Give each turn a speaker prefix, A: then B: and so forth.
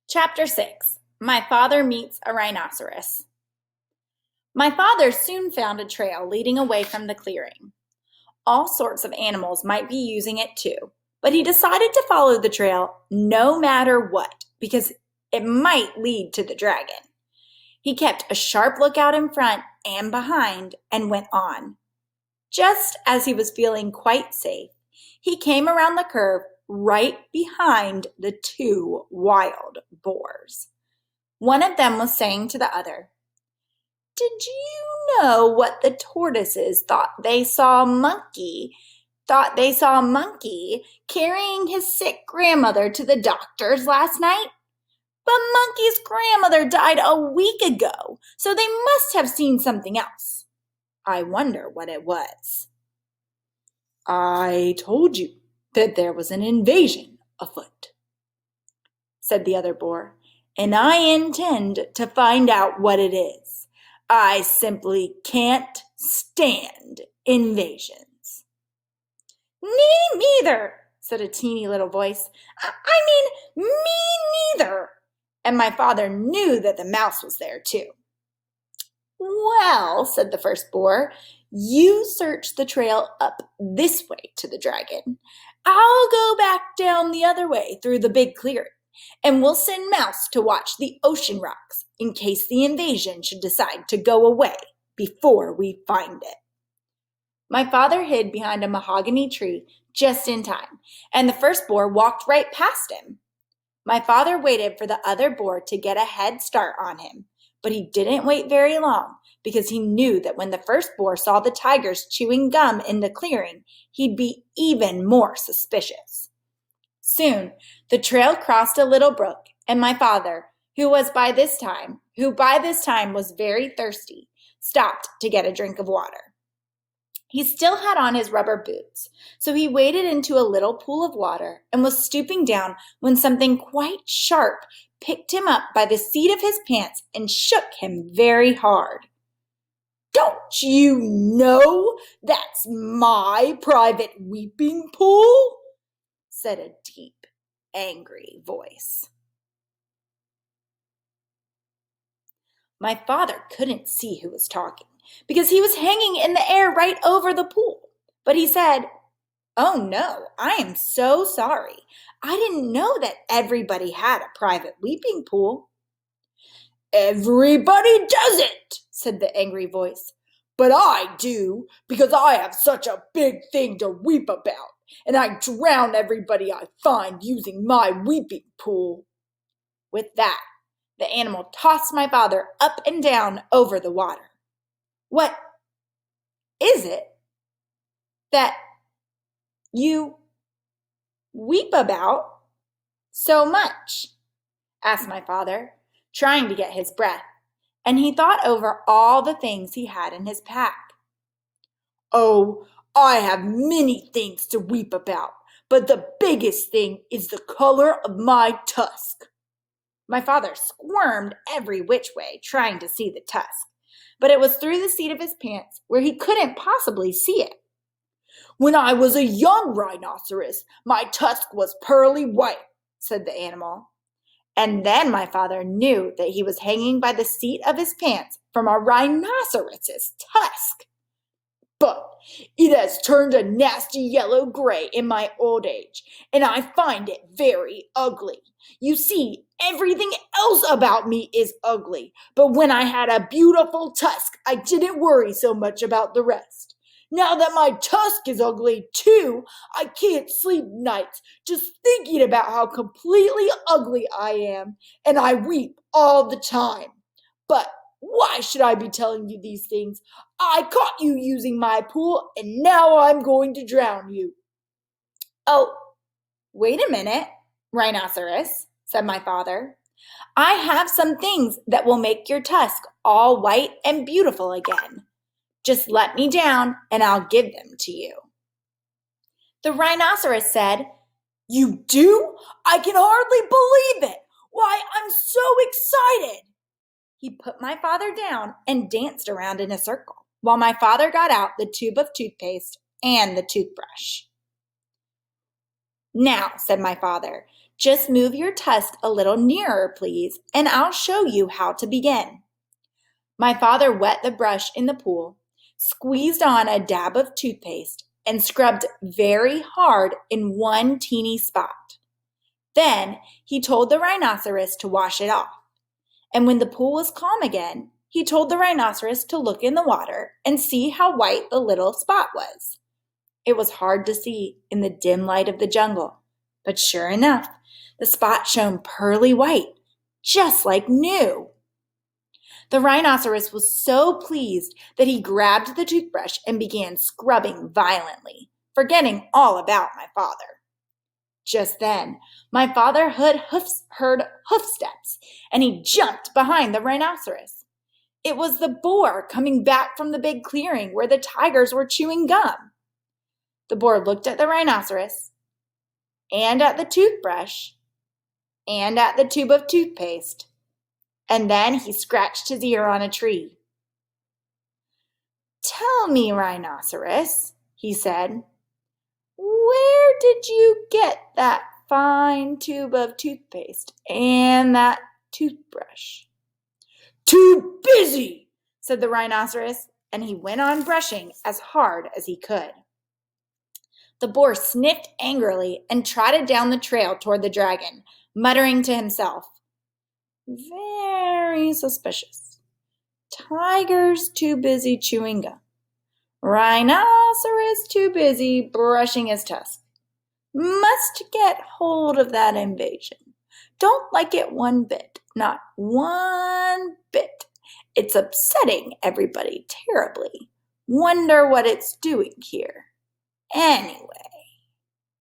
A: Chapter 6. My Father Meets a Rhinoceros. My father soon found a trail leading away from the clearing. All sorts of animals might be using it too, but he decided to follow the trail no matter what because it might lead to the dragon. He kept a sharp lookout in front and behind and went on. Just as he was feeling quite safe, he came around the curve right behind the two wild boars. One of them was saying to the other, "Did you know what the tortoises thought they saw a monkey carrying his sick grandmother to the doctor's last night? But Monkey's grandmother died a week ago, so they must have seen something else. I wonder what it was."
B: "I told you that there was an invasion afoot," said the other boar, "and I intend to find out what it is. I simply can't stand invasions."
A: "Me neither," said a teeny little voice. Me neither. And my father knew that the mouse was there too. "Well," said the first boar, "you search the trail up this way to the dragon. I'll go back down the other way through the big clearing, and we'll send Mouse to watch the ocean rocks in case the invasion should decide to go away before we find it." My father hid behind a mahogany tree just in time, and the first boar walked right past him. My father waited for the other boar to get a head start on him, but he didn't wait very long because he knew that when the first boar saw the tigers chewing gum in the clearing, he'd be even more suspicious. Soon, the trail crossed a little brook, and my father, who by this time was very thirsty, stopped to get a drink of water. He still had on his rubber boots, so he waded into a little pool of water and was stooping down when something quite sharp picked him up by the seat of his pants and shook him very hard.
B: "Don't you know that's my private weeping pool?" said a deep, angry voice.
A: My father couldn't see who was talking because he was hanging in the air right over the pool. But he said, "Oh no, I am so sorry. I didn't know that everybody had a private weeping pool."
B: "Everybody doesn't," said the angry voice. "But I do, because I have such a big thing to weep about, and I drown everybody I find using my weeping pool."
A: With that, the animal tossed my father up and down over the water. "What is it that you weep about so much?" asked my father, trying to get his breath, and he thought over all the things he had in his pack.
B: "Oh, I have many things to weep about, but the biggest thing is the color of my tusk."
A: My father squirmed every which way, trying to see the tusk, but it was through the seat of his pants where he couldn't possibly see it.
B: "When I was a young rhinoceros, my tusk was pearly white," said the animal.
A: And then my father knew that he was hanging by the seat of his pants from a rhinoceros's tusk.
B: "But it has turned a nasty yellow gray in my old age, and I find it very ugly. You see, everything else about me is ugly, but when I had a beautiful tusk, I didn't worry so much about the rest. Now that my tusk is ugly too, I can't sleep nights just thinking about how completely ugly I am, and I weep all the time. But why should I be telling you these things? I caught you using my pool, and now I'm going to drown you."
A: "Oh, wait a minute, rhinoceros," said my father. "I have some things that will make your tusk all white and beautiful again. Just let me down and I'll give them to you." The rhinoceros said,
B: "You do? I can hardly believe it. Why, I'm so excited."
A: He put my father down and danced around in a circle, while my father got out the tube of toothpaste and the toothbrush. "Now," said my father, Just move your tusk a little nearer, please, and I'll show you how to begin. My father wet the brush in the pool, squeezed on a dab of toothpaste, and scrubbed very hard in one teeny spot. Then he told the rhinoceros to wash it off. And when the pool was calm again, he told the rhinoceros to look in the water and see how white the little spot was. It was hard to see in the dim light of the jungle, but sure enough, the spot shone pearly white, just like new. The rhinoceros was so pleased that he grabbed the toothbrush and began scrubbing violently, forgetting all about my father. Just then, my father heard hoof steps, and he jumped behind the rhinoceros. It was the boar coming back from the big clearing where the tigers were chewing gum. The boar looked at the rhinoceros, and at the toothbrush, and at the tube of toothpaste, and then he scratched his ear on a tree. "Tell me, rhinoceros," he said, "where did you get that fine tube of toothpaste and that toothbrush?"
B: "Too busy,"
A: said the rhinoceros, and he went on brushing as hard as he could. The boar sniffed angrily and trotted down the trail toward the dragon, muttering to himself, "Very suspicious. Tiger's too busy chewing gum. Rhinoceros too busy brushing his tusk. Must get hold of that invasion. Don't like it one bit, not one bit. It's upsetting everybody terribly. Wonder what it's doing here. Anyway,